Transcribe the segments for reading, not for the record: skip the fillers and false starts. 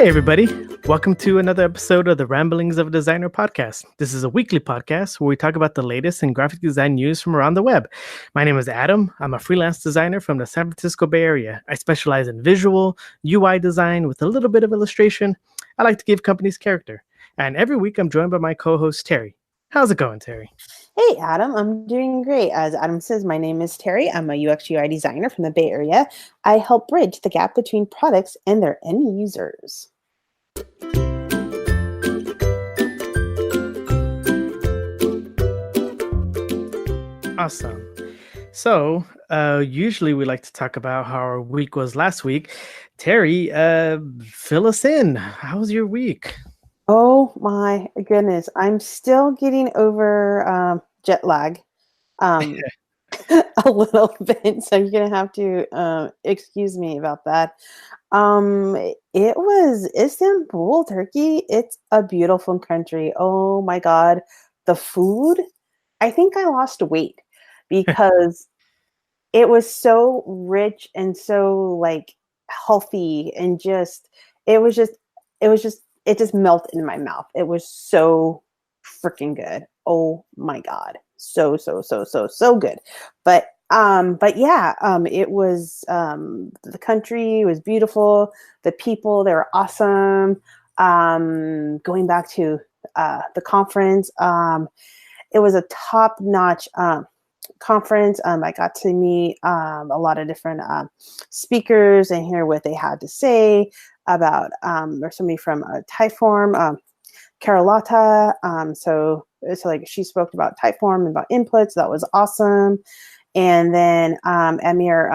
Hey, everybody. Welcome to another episode of the Ramblings of a Designer podcast. This is a weekly podcast where we talk about the latest in graphic design news from around the web. My name is Adam. I'm a freelance designer from the San Francisco Bay Area. I specialize in visual, UI design with a little bit of illustration. I like to give companies character. And every week I'm joined by my co-host, Terry. How's it going, Terry? Hey, Adam. I'm doing great. As Adam says, my name is Terry. I'm a UX UI designer from the Bay Area. I help bridge the gap between products and their end users. Awesome. So, usually we like to talk about how our week was last week. Terry, fill us in. How was your week? Oh my goodness. I'm still getting over jet lag a little bit. So you're going to have to excuse me about that. It was Istanbul, Turkey. It's a beautiful country. Oh my God. The food, I think I lost weight because it was so rich and so like healthy and it just melted in my mouth. It was so freaking good. Oh my God. So good. But yeah, it was the country was beautiful. The people, they were awesome. Going back to the conference, it was a top-notch conference. I got to meet a lot of different speakers and hear what they had to say about there's somebody from Typeform, Carlotta. So like she spoke about Typeform and about inputs. That was awesome. And then Amir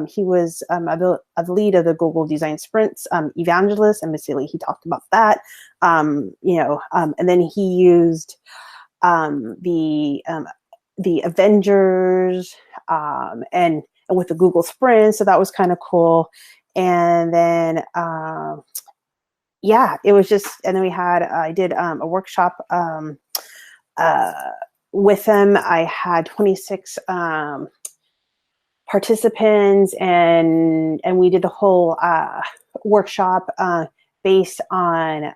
he was the lead of the Google Design Sprints evangelist, and basically he talked about that. And then he used the Avengers and with the Google Sprint, so that was kind of cool. And then it was just, and then I did a workshop with them. I had 26 participants, and we did the whole workshop based on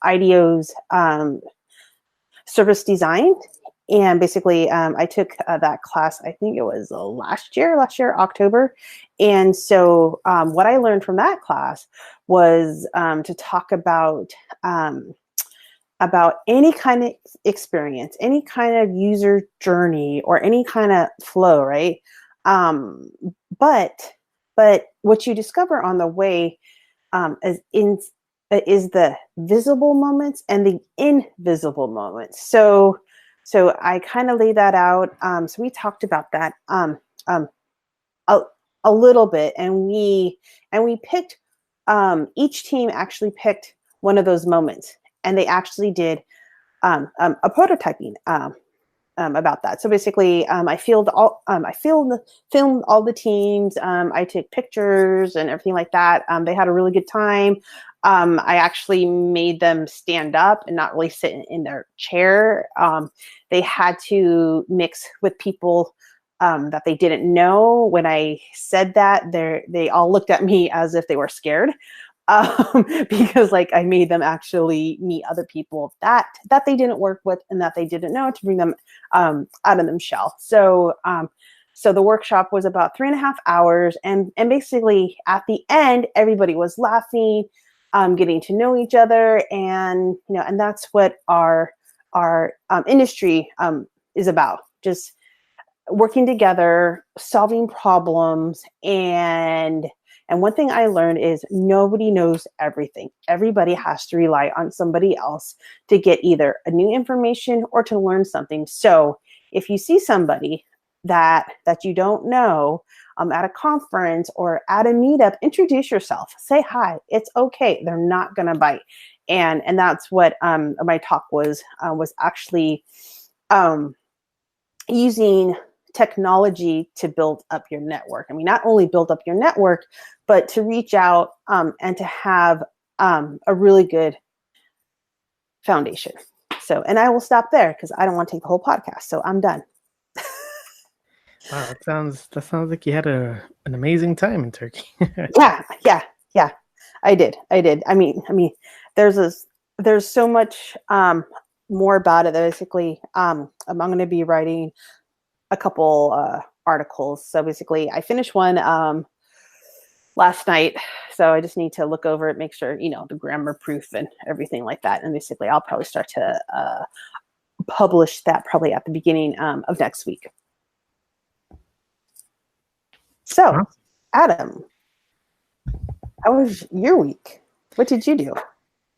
IDEO's service design. And basically, I took that class, I think it was last year, October. And so what I learned from that class was to talk about any kind of experience, any kind of user journey, or any kind of flow, right? But what you discover on the way is the visible moments and the invisible moments. So I kind of laid that out. So we talked about that a little bit, and we picked each team actually picked one of those moments, and they actually did a prototyping about that. So basically, I filmed all the teams. I took pictures and everything like that. They had a really good time. I actually made them stand up and not really sit in their chair. They had to mix with people that they didn't know. When I said that, they all looked at me as if they were scared. Because like I made them actually meet other people that they didn't work with and that they didn't know, to bring them out of themselves. So the workshop was about 3.5 hours, and basically at the end, everybody was laughing, getting to know each other, and and that's what our industry is about. Just working together, solving problems, and one thing I learned is nobody knows everything. Everybody has to rely on somebody else to get either a new information or to learn something. So if you see somebody that you don't know at a conference or at a meetup, introduce yourself. Say hi. It's okay. They're not going to bite. And that's what my talk was actually using technology to build up your network. I mean, not only build up your network, but to reach out and to have a really good foundation. So, and I will stop there because I don't want to take the whole podcast. So I'm done. Wow, that sounds like you had an amazing time in Turkey. Yeah. Yeah, I did. I mean, there's so much more about it. That basically, I'm going to be writing a couple articles. So basically, I finished one last night, so I just need to look over it, make sure the grammar proof and everything like that. And basically, I'll probably start to publish that probably at the beginning of next week. So, Adam, how was your week? What did you do?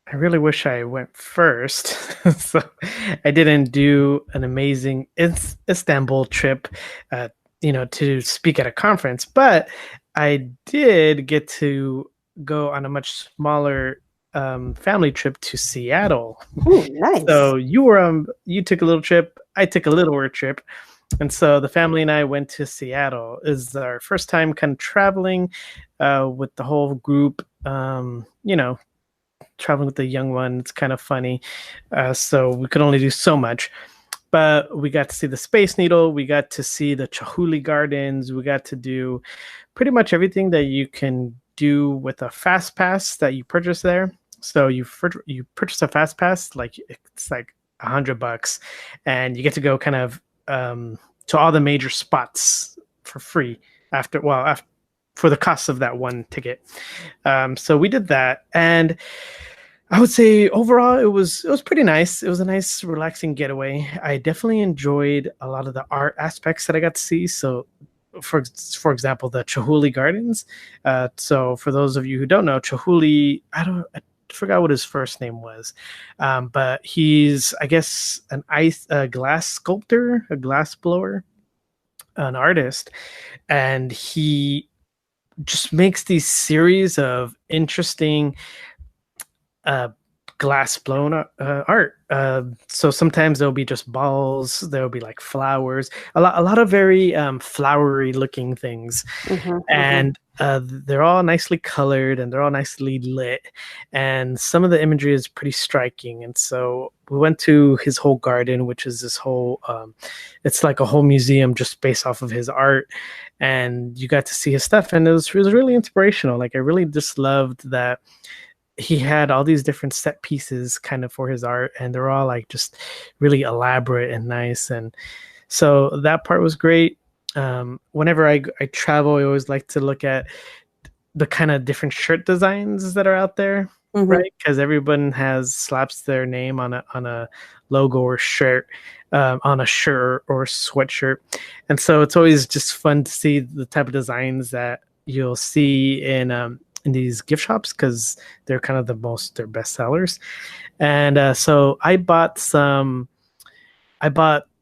I really wish I went first. So I didn't do an amazing Istanbul trip, to speak at a conference, but I did get to go on a much smaller family trip to Seattle. Ooh, nice. So you took a little trip, I took a little work trip. And so the family and I went to Seattle. It's our first time kind of traveling with the whole group, traveling with the young one. It's kind of funny. So we could only do so much. But we got to see the Space Needle. We got to see the Chihuly Gardens. We got to do pretty much everything that you can do with a Fast Pass that you purchase there. So you purchase a Fast Pass, like it's like $100, and you get to go kind of to all the major spots for free after for the cost of that one ticket. So we did that, and I would say overall it was pretty nice. It was a nice, relaxing getaway. I definitely enjoyed a lot of the art aspects that I got to see. So, for example, the Chihuly Gardens. So, for those of you who don't know, Chihuly, I forgot what his first name was, but he's, I guess, a glass sculptor, a glass blower, an artist, and he just makes these series of interesting glass blown art. So sometimes there'll be just balls, there'll be like flowers, a lot of very flowery looking things. And they're all nicely colored and they're all nicely lit, and some of the imagery is pretty striking. And so we went to his whole garden, which is this whole it's like a whole museum just based off of his art, and you got to see his stuff, and it was really inspirational. Like, I really just loved that he had all these different set pieces kind of for his art, and they're all like just really elaborate and nice. And so that part was great. Whenever I travel, I always like to look at the kind of different shirt designs that are out there, right? Because everyone slaps their name on a logo or shirt, on a shirt or sweatshirt. And so it's always just fun to see the type of designs that you'll see in these gift shops, because they're kind of their best sellers. And so I bought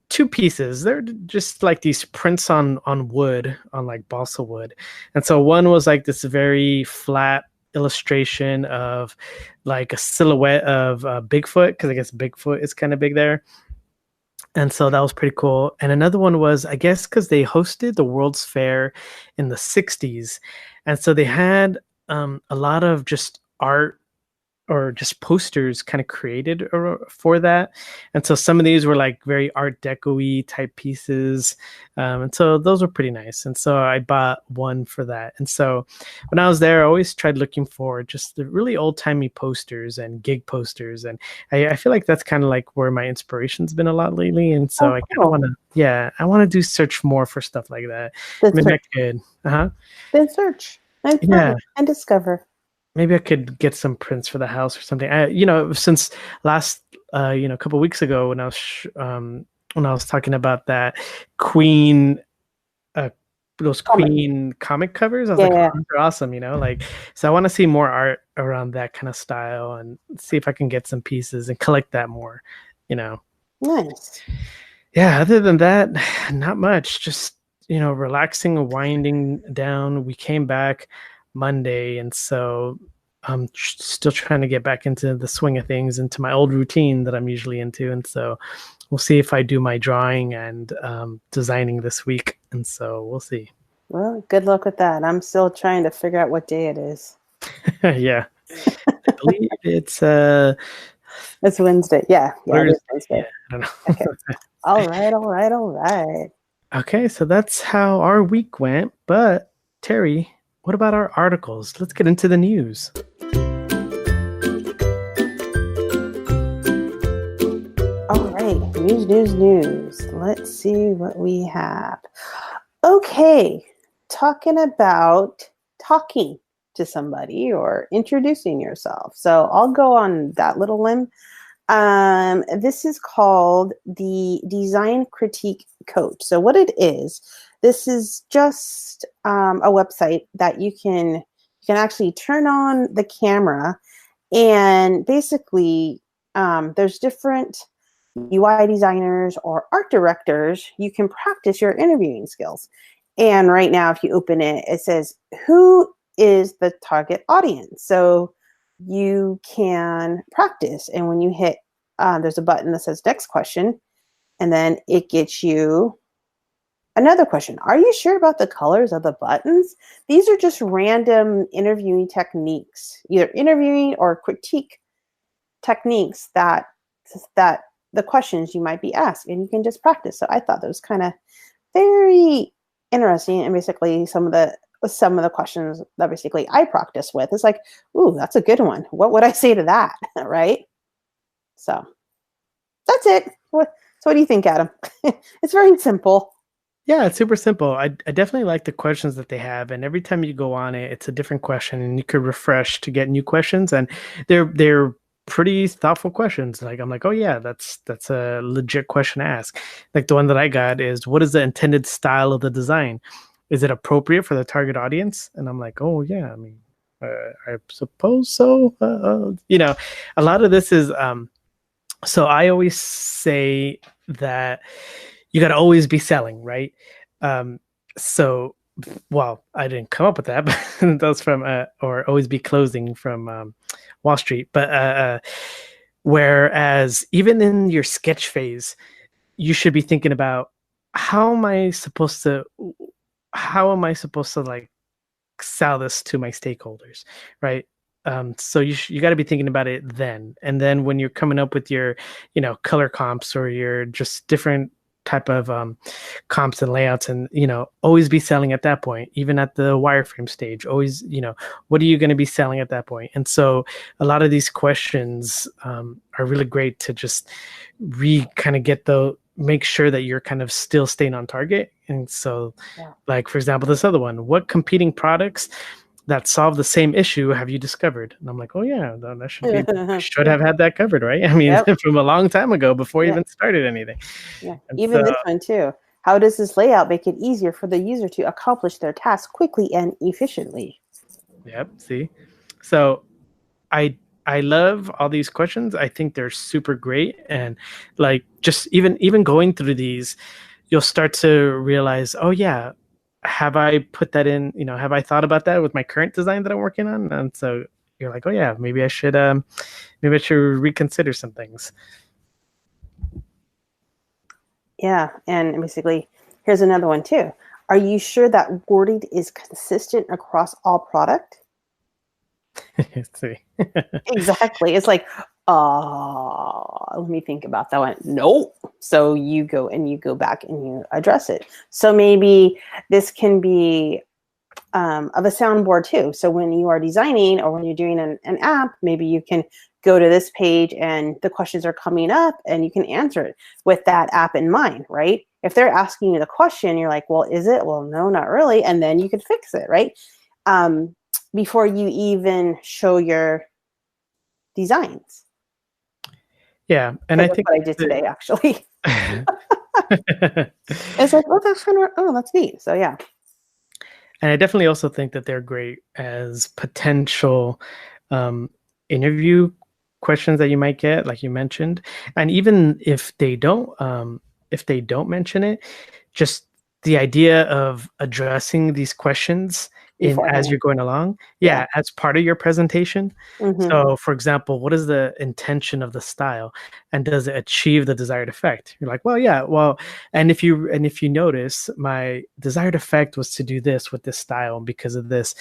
two pieces. They're just like these prints on wood, on like balsa wood. And so one was like this very flat illustration of like a silhouette of Bigfoot, because I guess Bigfoot is kind of big there. And so that was pretty cool. And another one was, I guess, because they hosted the World's Fair in the 60s. And so they had a lot of just art or just posters kind of created for that. And so some of these were like very Art Deco-y type pieces. And so those were pretty nice. And so I bought one for that. And so when I was there, I always tried looking for just the really old-timey posters and gig posters. And I feel like that's kind of like where my inspiration's been a lot lately. And so I kind of want to, I want to do search more for stuff like that. Maybe I could. Then search and discover. Maybe I could get some prints for the house or something. Since last, a couple of weeks ago when I was talking about that Queen, those Queen comic covers, I was like, oh, they're awesome, so I want to see more art around that kind of style and see if I can get some pieces and collect that more, Nice. Yeah. Other than that, not much. Just, relaxing and winding down. We came back Monday, and so I'm still trying to get back into the swing of things, into my old routine that I'm usually into. And so we'll see if I do my drawing and designing this week, and so we'll see. Well, good luck with that. I'm still trying to figure out what day it is. Yeah. I believe it's Wednesday. Yeah, it is Wednesday. Yeah, I don't know. Okay. All right. Okay, so that's how our week went. But Terry, what about our articles? Let's get into the news. All right, news. Let's see what we have. Okay, talking about talking to somebody or introducing yourself. So I'll go on that little limb. This is called the Design Critique Coach. So what it is, this is just a website that you can actually turn on the camera, and basically there's different UI designers or art directors. You can practice your interviewing skills. And right now, if you open it, it says, who is the target audience? So you can practice. And when you hit, there's a button that says next question, and then it gets you another question. Are you sure about the colors of the buttons? These are just random interviewing techniques, either interviewing or critique techniques that the questions you might be asked, and you can just practice. So I thought that was kind of very interesting, and basically some of the questions that basically I practice with. It's like, ooh, that's a good one. What would I say to that? Right? So that's it. So what do you think, Adam? It's very simple. Yeah, it's super simple. I definitely like the questions that they have, and every time you go on it, it's a different question, and you could refresh to get new questions, and they're pretty thoughtful questions. Like, I'm like, oh yeah, that's a legit question to ask. Like the one that I got is, what is the intended style of the design? Is it appropriate for the target audience? And I'm like, oh yeah, I mean, I suppose so. A lot of this is, so I always say that you got to always be selling, right? So, well, I didn't come up with that, but that was from, or always be closing from Wall Street. But whereas even in your sketch phase, you should be thinking about how am I supposed to like sell this to my stakeholders, right? So you got to be thinking about it then, and then when you're coming up with your, color comps or your just different type of comps and layouts, and always be selling at that point, even at the wireframe stage. Always, what are you going to be selling at that point? And so a lot of these questions are really great to just kind of make sure that you're kind of still staying on target. And so, like, for example, this other one, what competing products that solve the same issue have you discovered? And I'm like, oh yeah, that should have had that covered, right? I mean, from a long time ago, before you even started anything. Yeah, even this one too. How does this layout make it easier for the user to accomplish their task quickly and efficiently? Yep. See, so I love all these questions. I think they're super great, and like just even going through these, you'll start to realize, oh yeah, have I put that in? Have I thought about that with my current design that I'm working on? And so you're like, oh yeah, maybe I should reconsider some things. Yeah, and basically, here's another one too. Are you sure that wording is consistent across all product? See. Exactly. It's like, let me think about that one. Nope. So you go back and you address it. So maybe this can be of a soundboard too. So when you are designing or when you're doing an app, maybe you can go to this page and the questions are coming up and you can answer it with that app in mind, right? If they're asking you the question, you're like, well, is it? Well, no, not really. And then you can fix it, right? Before you even show your designs. Yeah, and I think what I did today, actually. It's like, oh, that's neat. So yeah. And I definitely also think that they're great as potential interview questions that you might get, like you mentioned. And even if they don't mention it, just the idea of addressing these questions as you're going along, as part of your presentation. Mm-hmm. So, for example, what is the intention of the style, and does it achieve the desired effect? You're like, and if you notice, my desired effect was to do this with this style because of this,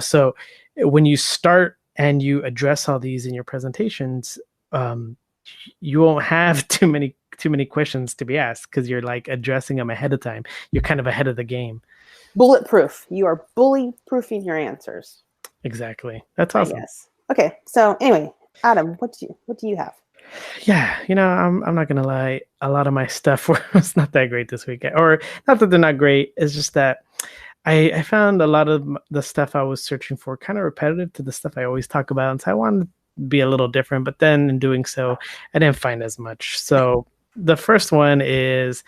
so when you start and you address all these in your presentations, you won't have too many questions to be asked because you're like addressing them ahead of time. You're kind of ahead of the game. Bulletproof. You are bully-proofing your answers. Exactly. That's I awesome. guess. Okay. So anyway, Adam, what do you have? Yeah, I'm not gonna lie. A lot of my stuff was not that great this week, or not that they're not great. It's just that I found a lot of the stuff I was searching for kind of repetitive to the stuff I always talk about, and so I wanted to be a little different. But then in doing so, I didn't find as much. So the first one is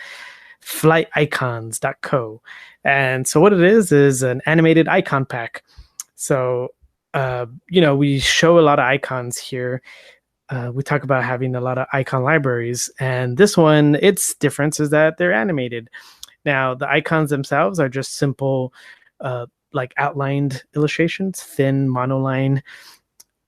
flighticons.co, and so what it is an animated icon pack. So we show a lot of icons here. We talk about having a lot of icon libraries, and this one, its difference is that they're animated. Now, the icons themselves are just simple, like outlined illustrations, thin monoline,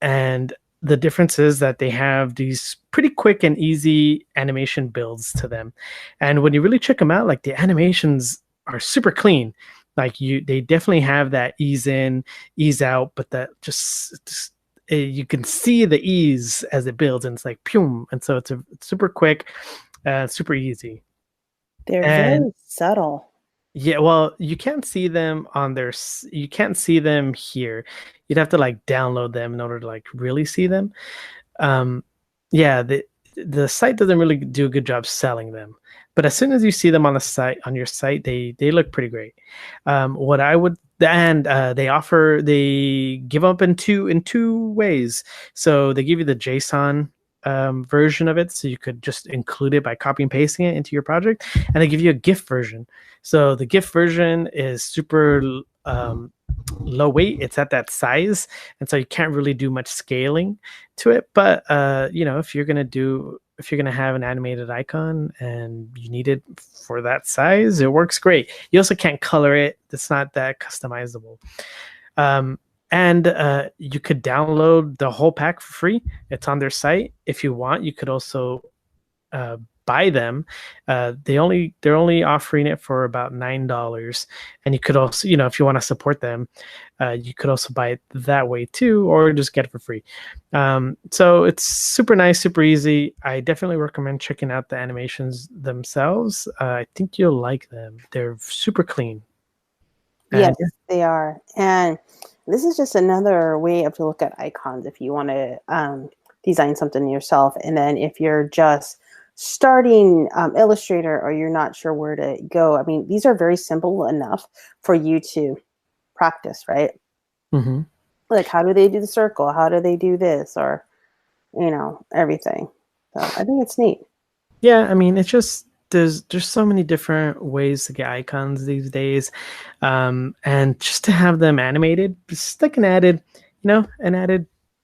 and the difference is that they have these pretty quick and easy animation builds to them. And when you really check them out, like the animations are super clean. Like they definitely have that ease in, ease out, but that just you can see the ease as it builds, and it's like pum, and so it's super quick, super easy. They're And very subtle. yeah, well, you can't see them on you can't see them here. You'd have to like download them in order to like really see them. Um, yeah, the site doesn't really do a good job selling them, but as soon as you see them on the site on your site, they look pretty great. What I would and they give up in two ways. So they give you the JSON version of it, so you could just include it by copy and pasting it into your project, and they give you a GIF version. So the GIF version is super low weight. It's at that size, and so you can't really do much scaling to it. But if you're gonna have an animated icon and you need it for that size, it works great. You also can't color it. It's not that customizable. And you could download the whole pack for free. It's on their site. If you want, you could also buy them. They're only offering it for about $9, and you could also, if you want to support them, you could also buy it that way too, or just get it for free. So it's super nice, super easy. I definitely recommend checking out the animations themselves. I think you'll like them. They're super clean. Yes, they are. And this is just another way to look at icons if you want to design something yourself. And then if you're just starting Illustrator or you're not sure where to go, I mean, these are very simple enough for you to practice, right? Mm-hmm. Like, how do they do the circle? How do they do this? Or, everything. So I think it's neat. Yeah, I mean, it's just there's so many different ways to get icons these days, and just to have them animated, just like an added,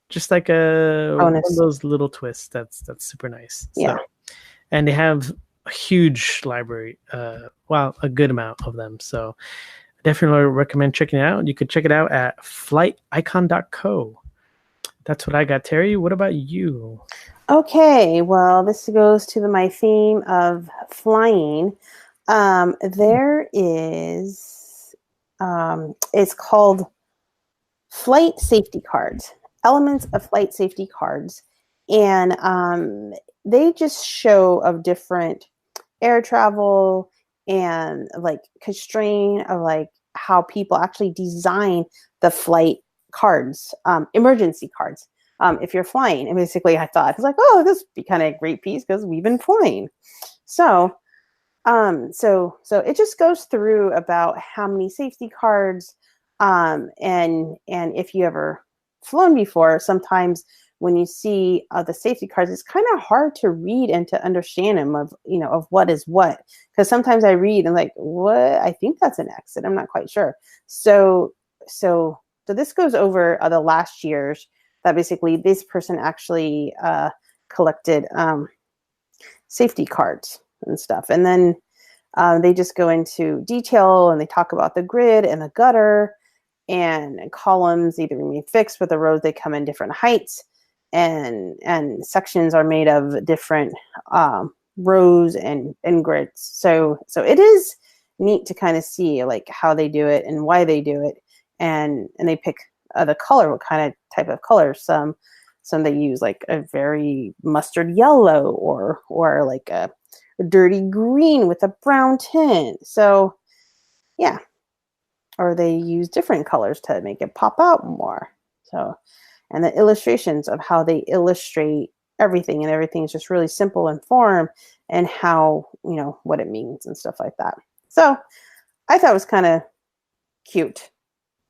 just like one of Bonus. those little twists. That's super nice. Yeah. So, and they have a huge library, a good amount of them. So, I definitely recommend checking it out. You could check it out at flighticon.co. That's what I got, Terry. What about you? Okay, well, this goes to my theme of flying. There is, it's called Flight Safety Cards, Elements of Flight Safety Cards. And they just show of different air travel and like constraint of like how people actually design the flight cards, emergency cards. If you're flying, and basically I thought, I was like, oh, this would be kind of a great piece because we've been flying. So it just goes through about how many safety cards, and if you ever flown before, sometimes when you see the safety cards, it's kind of hard to read and to understand them of what is what, because sometimes I read and like, what? I think that's an exit. I'm not quite sure. So this goes over the last year's. That basically this person actually collected safety cards and stuff. And then they just go into detail and they talk about the grid and the gutter and columns either remain fixed, but the rows, they come in different heights, and sections are made of different rows and grids. So it is neat to kind of see like how they do it and why they do it. And they pick the color, what kind of type of color. Some Some they use like a very mustard yellow or like a dirty green with a brown tint. So yeah, or they use different colors to make it pop out more. So, and the illustrations of how they illustrate everything, and everything is just really simple in form and how, what it means and stuff like that. So I thought it was kind of cute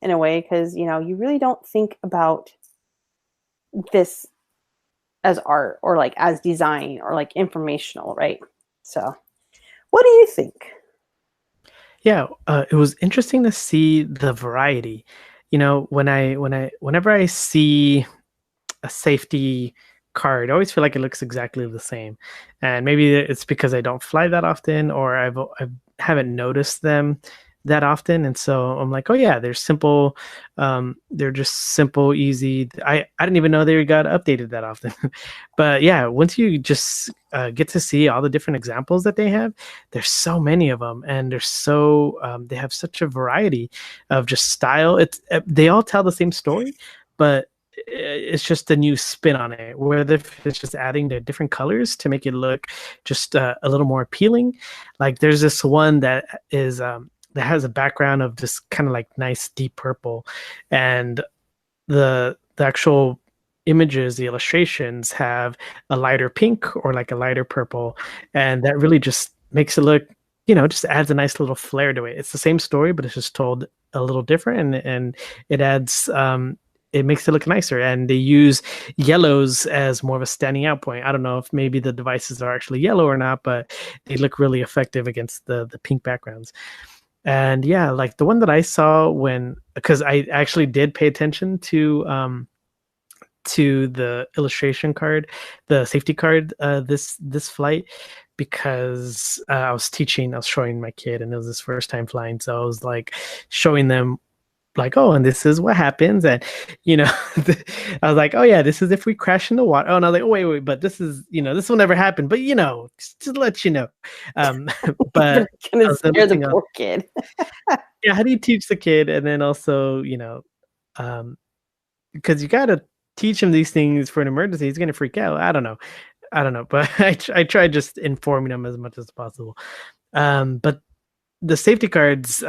in a way, because, you really don't think about this as art or like as design or like informational, right? So what do you think? Yeah, it was interesting to see the variety. Whenever I see a safety card, I always feel like it looks exactly the same, and maybe it's because I don't fly that often, or I haven't noticed them that often, and so I'm like, oh yeah, they're simple. They're just simple, easy. I didn't even know they got updated that often, but yeah, once you just get to see all the different examples that they have, there's so many of them, and they have such a variety of just style. They all tell the same story, but it's just a new spin on it, whether it's just adding the different colors to make it look just a little more appealing. Like there's this one that is that has a background of this kind of like nice deep purple, and the actual images, the illustrations have a lighter pink or like a lighter purple, and that really just makes it look, just adds a nice little flair to it. It's the same story, but it's just told a little different, and it adds it makes it look nicer. And they use yellows as more of a standing out point. I don't know if maybe the devices are actually yellow or not, but they look really effective against the pink backgrounds. And yeah, like the one that I saw because I actually did pay attention to the illustration card, the safety card, this flight, because I was showing my kid, and it was his first time flying, so I was like showing them like, oh, and this is what happens, and I was like, oh yeah, this is if we crash in the water. Oh, and I was like, oh wait, but this is, this will never happen, but just to let you know. But gonna scare the poor kid. Yeah, how do you teach the kid, and then also, because you gotta teach him these things for an emergency. He's gonna freak out. I don't know, but I try just informing him as much as possible. But the safety cards,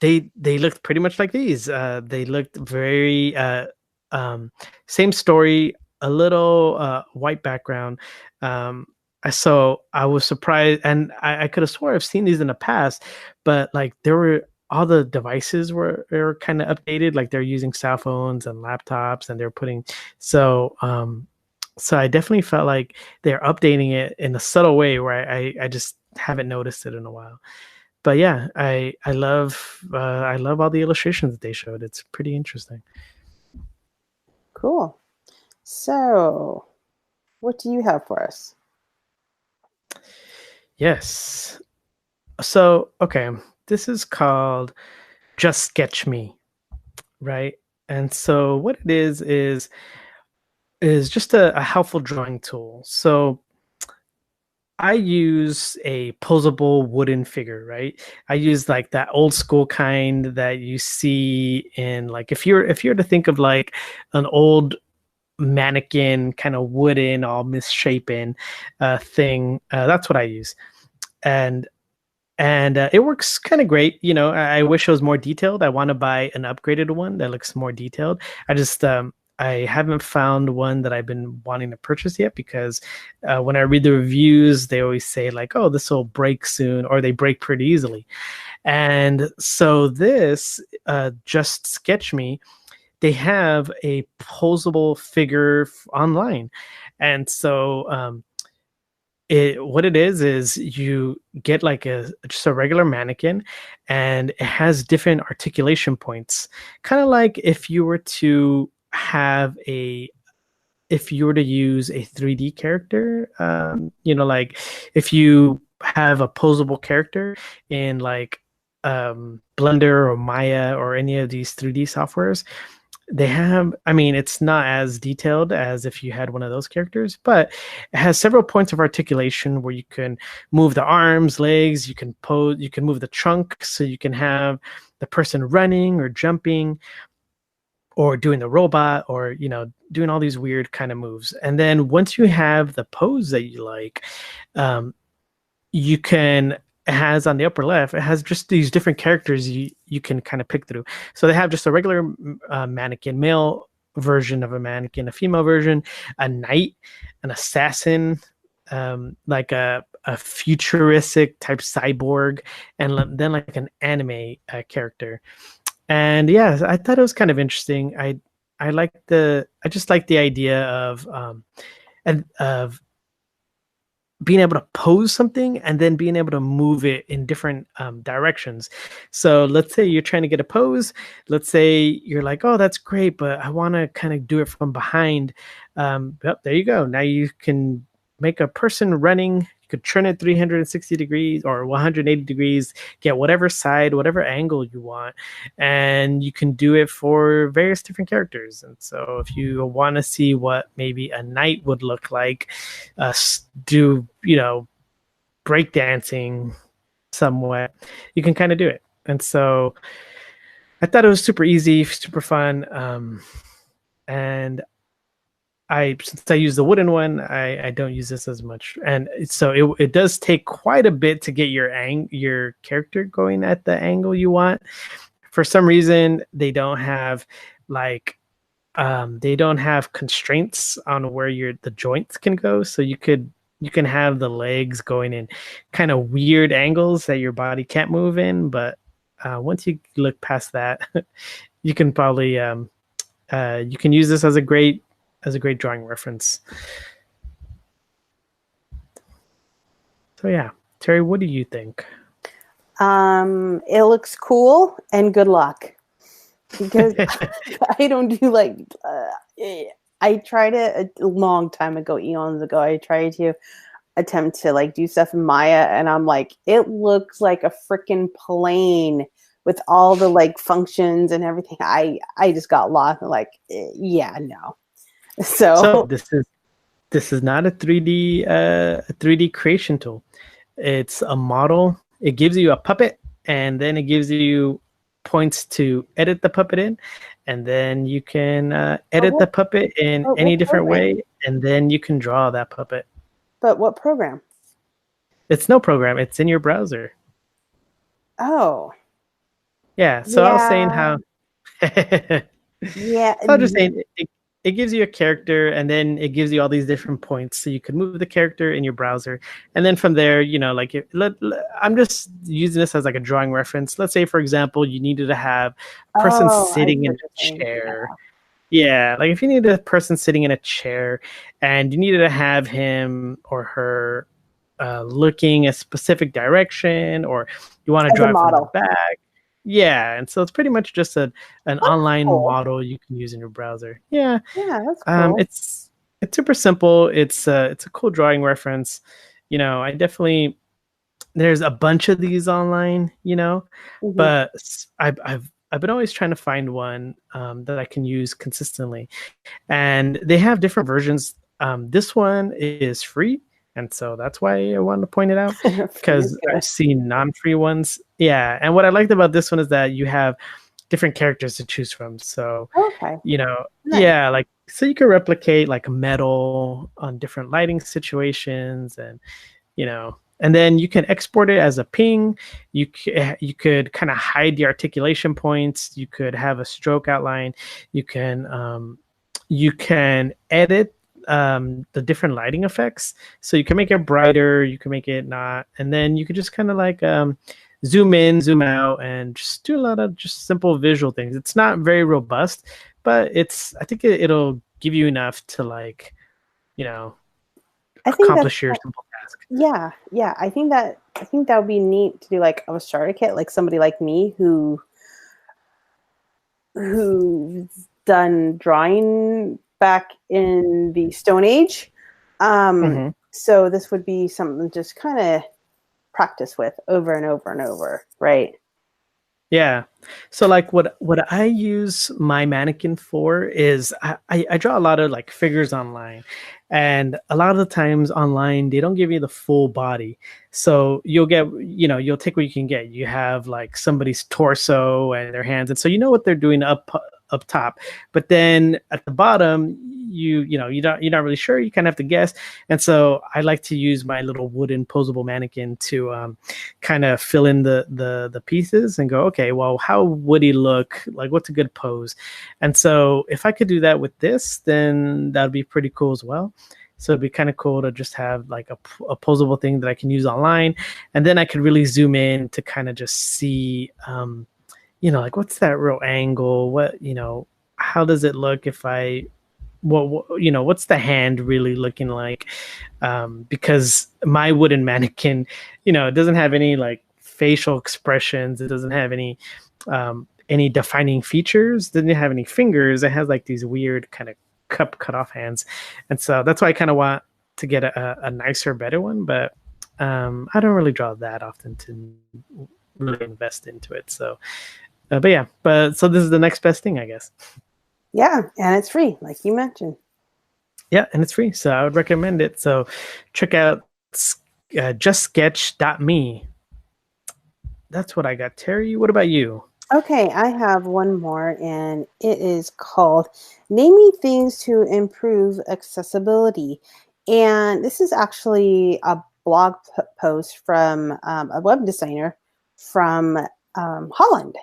they looked pretty much like these. They looked very same story, a little white background. So I was surprised, and I could have swore I've seen these in the past, but like all the devices were kind of updated, like they're using cell phones and laptops, and they're putting so I definitely felt like they're updating it in a subtle way where I just haven't noticed it in a while. But yeah, I love all the illustrations that they showed. It's pretty interesting. Cool. So, what do you have for us? Yes. So, okay, this is called Just Sketch Me, right? And so what it is just a helpful drawing tool. So I use a posable wooden figure, right? I use like that old school kind that you see in, like, if you're to think of like an old mannequin, kind of wooden, all misshapen thing. That's what I use, and it works kind of great. I wish it was more detailed. I want to buy an upgraded one that looks more detailed. I haven't found one that I've been wanting to purchase yet, because when I read the reviews, they always say like, oh, this will break soon, or they break pretty easily. And so this Just Sketch Me, they have a posable figure online. And so what it is you get like just a regular mannequin, and it has different articulation points, kind of like if you were to use a 3D character, like if you have a posable character in like Blender or Maya or any of these 3D softwares, they have, I mean, it's not as detailed as if you had one of those characters, but it has several points of articulation where you can move the arms, legs, you can move the trunk, so you can have the person running or jumping, or doing the robot, or doing all these weird kind of moves. And then once you have the pose that you like, you can, it has on the upper left, it has just these different characters you can kind of pick through. So they have just a regular mannequin, male version of a mannequin, a female version, a knight, an assassin, like a futuristic type cyborg, and then like an anime character. And yeah, I thought it was kind of interesting. I just like the idea of being able to pose something and then being able to move it in different directions. So let's say you're trying to get a pose. Let's say you're like, oh, that's great, but I want to kind of do it from behind. Yep, there you go. Now you can make a person running. You could turn it 360 degrees or 180 degrees, get whatever side, whatever angle you want, and you can do it for various different characters. And so if you want to see what maybe a knight would look like, do, breakdancing somewhat, you can kind of do it. And so I thought it was super easy, super fun. And since I use the wooden one, I don't use this as much, and so it does take quite a bit to get your character going at the angle you want. For some reason, they don't have constraints on where the joints can go, so you can have the legs going in kind of weird angles that your body can't move in. But once you look past that, you can probably you can use this as a great drawing reference. So yeah, Terry, what do you think? It looks cool, and good luck, because I don't do I tried it a long time ago, eons ago. I tried to attempt to do stuff in Maya, and I'm like, it looks like a freaking plane with all the functions and everything. I just got lost. Yeah, no. So this is not a 3D creation tool. It's a model. It gives you a puppet, and then it gives you points to edit the puppet in, and then you can edit the puppet in any different way, and then you can draw that puppet. But what program? It's no program. It's in your browser. Oh. Yeah. So I was saying how. Yeah. So I was just saying it gives you a character, and then it gives you all these different points, so you can move the character in your browser, and then from there, I'm just using this as a drawing reference. Let's say, for example, you needed to have a person sitting in a chair. Yeah, if you needed a person sitting in a chair, and you needed to have him or her looking a specific direction, or you want to drive from the back. Yeah, and so it's pretty much just an online model you can use in your browser. Yeah, that's cool. It's super simple. It's a cool drawing reference. I definitely, there's a bunch of these online, but I've been always trying to find one that I can use consistently, and they have different versions. This one is free. And so that's why I wanted to point it out, because I've seen non-free ones. Yeah. And what I liked about this one is that you have different characters to choose from. So, nice. Yeah, so you can replicate metal on different lighting situations, and, and then you can export it as a ping. You could kind of hide the articulation points. You could have a stroke outline. You can edit the different lighting effects, so you can make it brighter, you can make it not, and then you could just kind of zoom in, zoom out, and just do a lot of just simple visual things. It's not very robust, but I think it'll give you enough to accomplish your simple task. Yeah, I think that would be neat to do a starter kit, somebody like me who's done drawing back in the Stone Age. So this would be something just kind of practice with over and over and over, right? Yeah. So what I use my mannequin for is I draw a lot of figures online, and a lot of the times online they don't give you the full body. So you'll take what you can get. You have somebody's torso and their hands, and so what they're doing up up top, but then at the bottom, you're not really sure. You kind of have to guess, and so I like to use my little wooden posable mannequin to kind of fill in the pieces and go, okay, well, how would he look? Like, what's a good pose? And so if I could do that with this, then that'd be pretty cool as well. So it'd be kind of cool to just have like a posable thing that I can use online, and then I could really zoom in to kind of just see, like what's that real angle? How does it look if I, what's the hand really looking like? Because my wooden mannequin, it doesn't have any like facial expressions. It doesn't have any defining features. Doesn't have any fingers. It has like these weird kind of cut off hands, and so that's why I kind of want to get a nicer, better one. But I don't really draw that often to really invest into it. So, so this is the next best thing, I guess. Yeah, and it's free, like you mentioned. Yeah, and it's free, so I would recommend it. So check out justsketch.me. That's what I got. Terry, what about you? Okay, I have one more, and it is called Naming Things to Improve Accessibility. And this is actually a blog post from a web designer from Holland.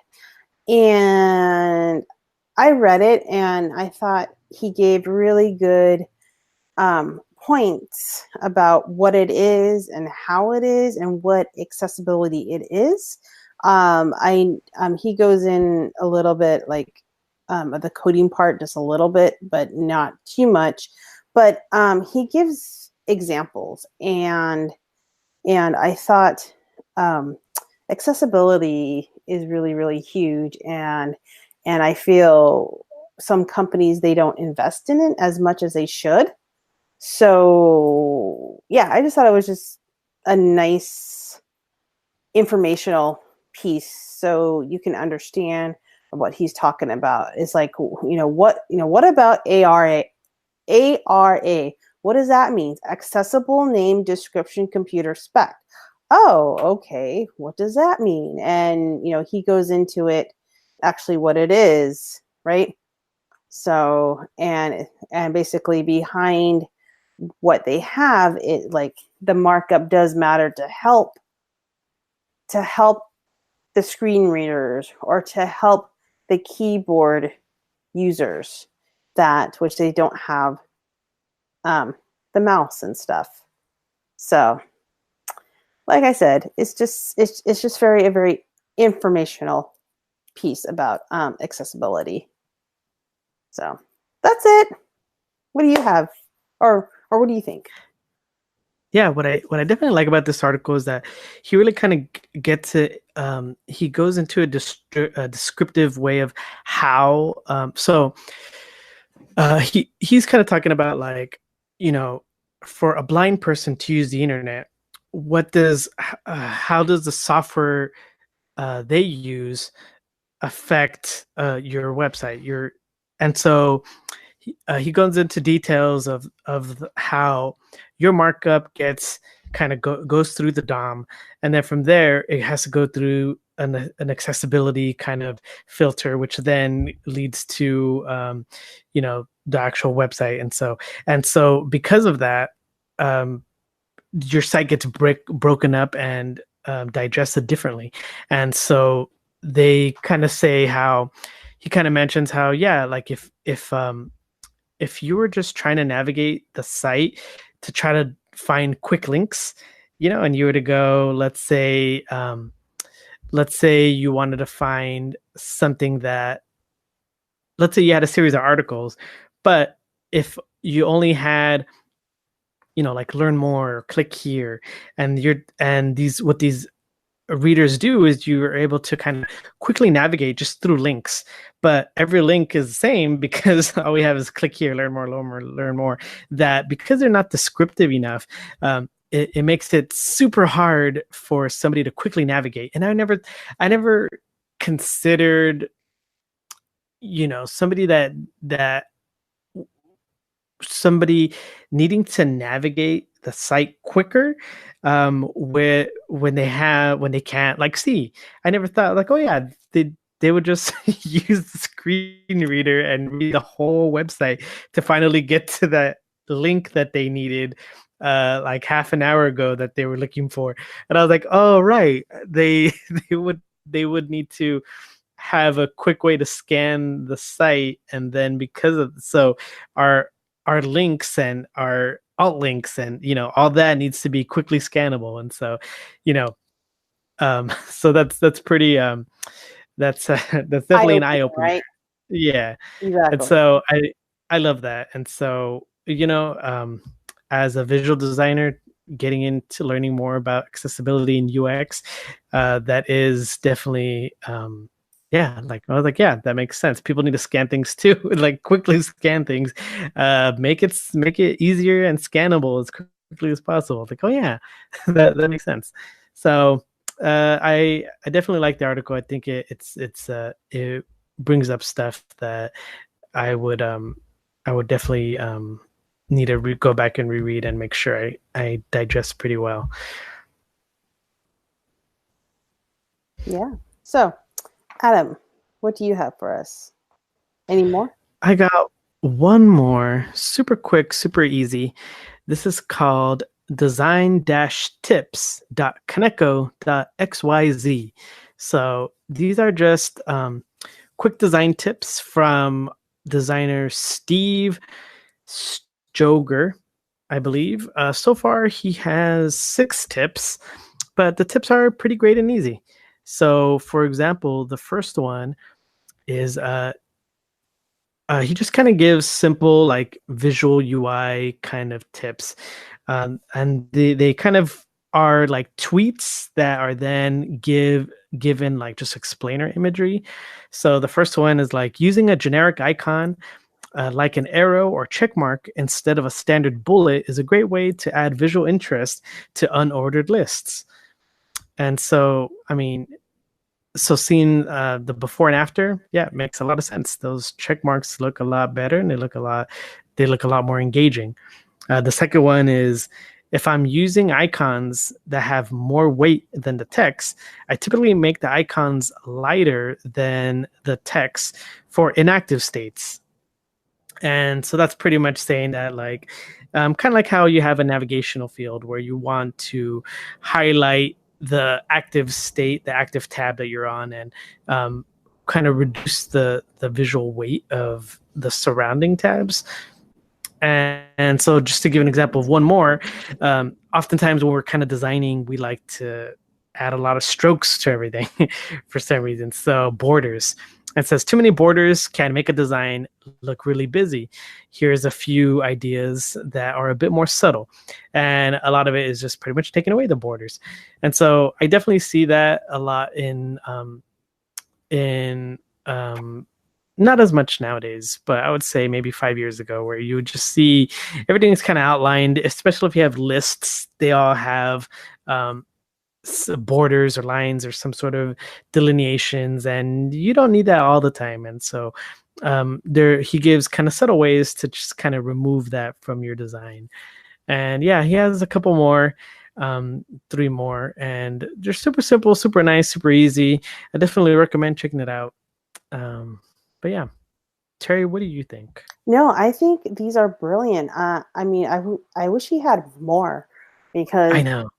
And I read it, and I thought he gave really good points about what it is and how it is and what accessibility it is. He goes in a little bit like of the coding part, just a little bit, but not too much. But he gives examples, and I thought accessibility is really, really huge, and I feel some companies, they don't invest in it as much as they should. So yeah, I just thought it was just a nice informational piece, so you can understand what he's talking about. It's like, what about ARA? What does that mean? Accessible Name Description Computer Spec. Oh, okay. What does that mean? And he goes into it, actually what it is, right? So and basically behind what they have, it like the markup does matter to help the screen readers or to help the keyboard users which they don't have the mouse and stuff. So like I said, it's just a very informational piece about accessibility. So that's it. What do you have, or what do you think? Yeah, what I definitely like about this article is that he really kind of gets it. He goes into a descriptive way of how. He's kind of talking about like, for a blind person to use the internet, how does the software they use affect your website? And so he goes into details of how your markup gets kind of goes through the DOM, and then from there it has to go through an accessibility kind of filter, which then leads to the actual website. And so because of that, your site gets broken up and digested differently. And so they kind of say how he kind of mentions how, yeah, like if you were just trying to navigate the site to try to find quick links, and you were to go, let's say you wanted to find something let's say you had a series of articles, but if you only had, like learn more, click here, and what these readers do is you are able to kind of quickly navigate just through links, but every link is the same because all we have is click here, learn more. That because they're not descriptive enough, it makes it super hard for somebody to quickly navigate. And I never considered, somebody needing to navigate the site quicker, when they can't like see. I never thought like, oh yeah, they they would just use the screen reader and read the whole website to finally get to that link that they needed like half an hour ago that they were looking for. And I was like, oh right, they they would need to have a quick way to scan the site, and then because of so our links and our alt links and all that needs to be quickly scannable. And so you know so that's pretty that's that's definitely an eye Eye-opening, opener. right? Yeah. And Exactly. so I love that. And so as a visual designer, getting into learning more about accessibility and UX, that is definitely yeah, like I was like, yeah, that makes sense. People need to scan things too, like quickly scan things, make it easier and scannable as quickly as possible. It's like, oh yeah, that makes sense. So I definitely like the article. I think it brings up stuff that I would definitely need to go back and reread and make sure I digest pretty well. Yeah. So, Adam, what do you have for us? Any more? I got one more, super quick, super easy. This is called design-tips.kaneko.xyz. So these are just quick design tips from designer Steve Stoger, I believe. So far, he has 6 tips, but the tips are pretty great and easy. So, for example, the first one is he just kind of gives simple like visual UI kind of tips, and they kind of are like tweets that are then given like just explainer imagery. So the first one is like using a generic icon like an arrow or check mark instead of a standard bullet is a great way to add visual interest to unordered lists. And so, I mean, so seeing the before and after, yeah, it makes a lot of sense. Those check marks look a lot better, and they look a lot more engaging. The second one is if I'm using icons that have more weight than the text, I typically make the icons lighter than the text for inactive states. And so that's pretty much saying that, like, kind of like how you have a navigational field where you want to highlight the active state, the active tab that you're on, and kind of reduce the visual weight of the surrounding tabs. And so, just to give an example of one more, oftentimes when we're kind of designing, we like to add a lot of strokes to everything for some reason. So, borders. It says too many borders can make a design look really busy. Here's a few ideas that are a bit more subtle. And a lot of it is just pretty much taking away the borders. And so I definitely see that a lot in not as much nowadays, but I would say maybe 5 years ago, where you would just see everything's kind of outlined, especially if you have lists. They all have borders or lines or some sort of delineations, and you don't need that all the time. And so there he gives kind of subtle ways to just kind of remove that from your design. And yeah, he has a couple more, 3 more, and they're super simple, super nice, super easy. I definitely recommend checking it out. But yeah, Terry, what do you think? No, I think these are brilliant. I mean, I wish he had more because I know.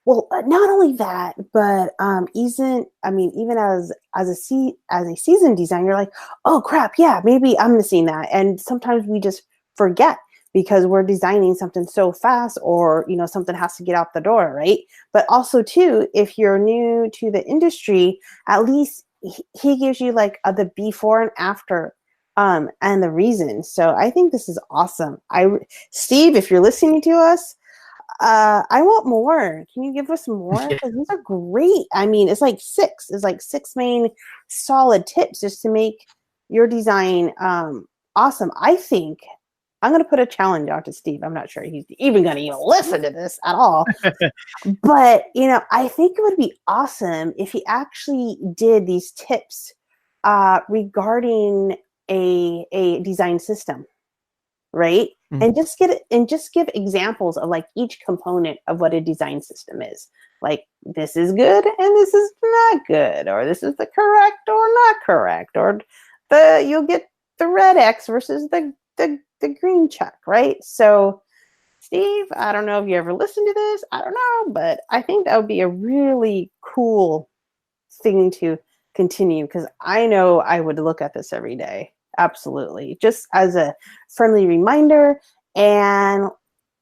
Well, not only that, but even as a seasoned designer, you're like, oh crap, yeah, maybe I'm missing that, and sometimes we just forget because we're designing something so fast, or something has to get out the door, right? But also too, if you're new to the industry, at least he gives you like the before and after, and the reason. So I think this is awesome. Steve, if you're listening to us, I want more. Can you give us more? Because these are great. I mean, it's like 6. It's like 6 main solid tips just to make your design awesome. I think I'm going to put a challenge out to Steve. I'm not sure he's even going to listen to this at all. But, I think it would be awesome if he actually did these tips regarding a design system, right? and just give examples of like each component of what a design system is. Like, this is good and this is not good, or this is the correct or not correct, or you'll get the red X versus the green check, right? So Steve, I don't know if you ever listened to this, I don't know, but I think that would be a really cool thing to continue, because I know I would look at this every day. Absolutely. Just as a friendly reminder. And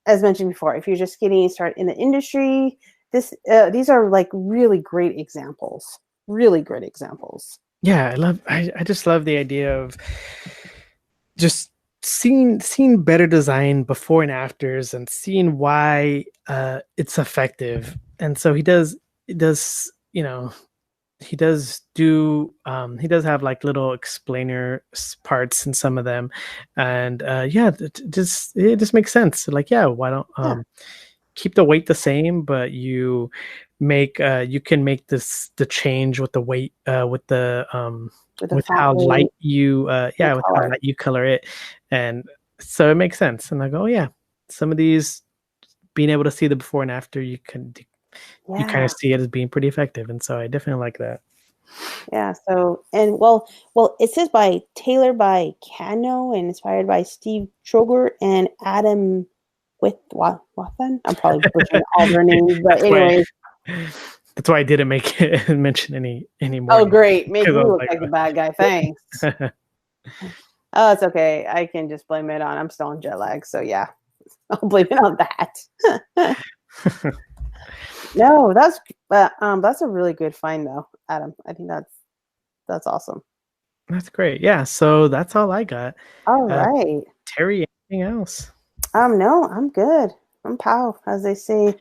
as mentioned before, if you're just getting started in the industry, these are like really great examples. Really great examples. Yeah, I just love the idea of just seeing better design before and afters, and seeing why it's effective. And so he does he does have like little explainer parts in some of them, and it just makes sense. Like, yeah, why don't keep the weight the same, but you can make the change with the weight, with how light you with how light you color it. And so it makes sense. And I go, yeah, some of these, being able to see the before and after, you kind of see it as being pretty effective. And so I definitely like that. Yeah. So, and it says tailored by Kano and inspired by Steve Troger and Adam Wathan. I'm probably butchering all their names, but anyways. That's why I didn't mention any more. Oh, great. Make me look like a bad guy. Thanks. Oh, it's okay. I can just blame it on, I'm still on jet lag. So yeah, I'll blame it on that. No, that's a really good find though, Adam. I think that's awesome. That's great. Yeah. So that's all I got. All right. Terry, anything else? No, I'm good. I'm pow, as they say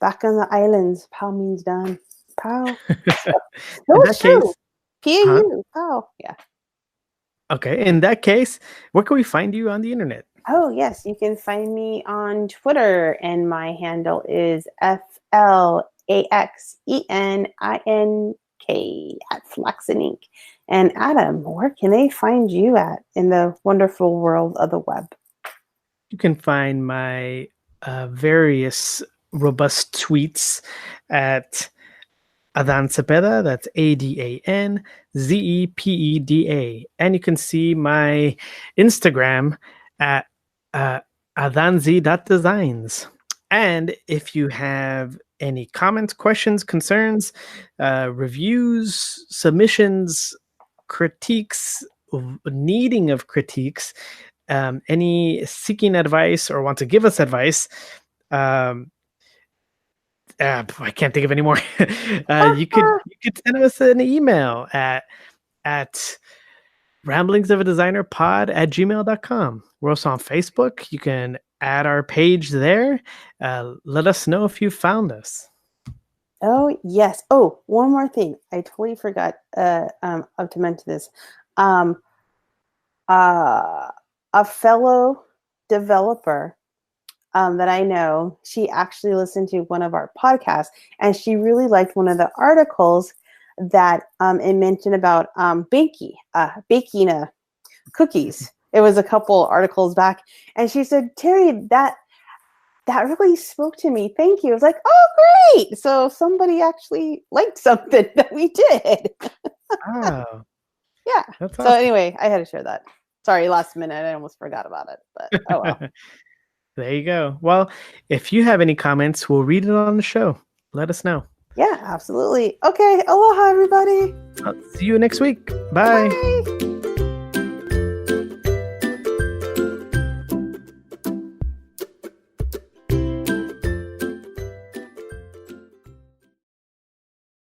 back on the islands. Pow means done. Pow. No, it's true. P-A-U. Pow. Yeah. Okay. In that case, where can we find you on the internet? Oh, yes. You can find me on Twitter, and my handle is FLAXENINK @Flaxenink. And Adam, where can they find you at in the wonderful world of the web? You can find my various robust tweets at Adan Cepeda. That's AdanZepeda. And you can see my Instagram at adanz.designs. And if you have any comments, questions, concerns, reviews, submissions, critiques, needing of critiques, any seeking advice, or want to give us advice, I can't think of any more. You could send us an email at ramblingsofAdesignerpod@gmail.com. We're also on Facebook. You can add our page there. Let us know if you found us. Oh, yes. Oh, one more thing. I totally forgot to mention this. A fellow developer that I know, she actually listened to one of our podcasts, and she really liked one of the articles that it mentioned about baking cookies. It was a couple articles back, and she said, Terry, that really spoke to me. Thank you. I was like, oh, great. So somebody actually liked something that we did. Oh. Yeah. That's so awesome. Anyway, I had to share that. Sorry, last minute. I almost forgot about it, but oh well. There you go. Well, if you have any comments, we'll read it on the show. Let us know. Yeah, absolutely. Okay. Aloha, everybody. I'll see you next week. Bye. Bye.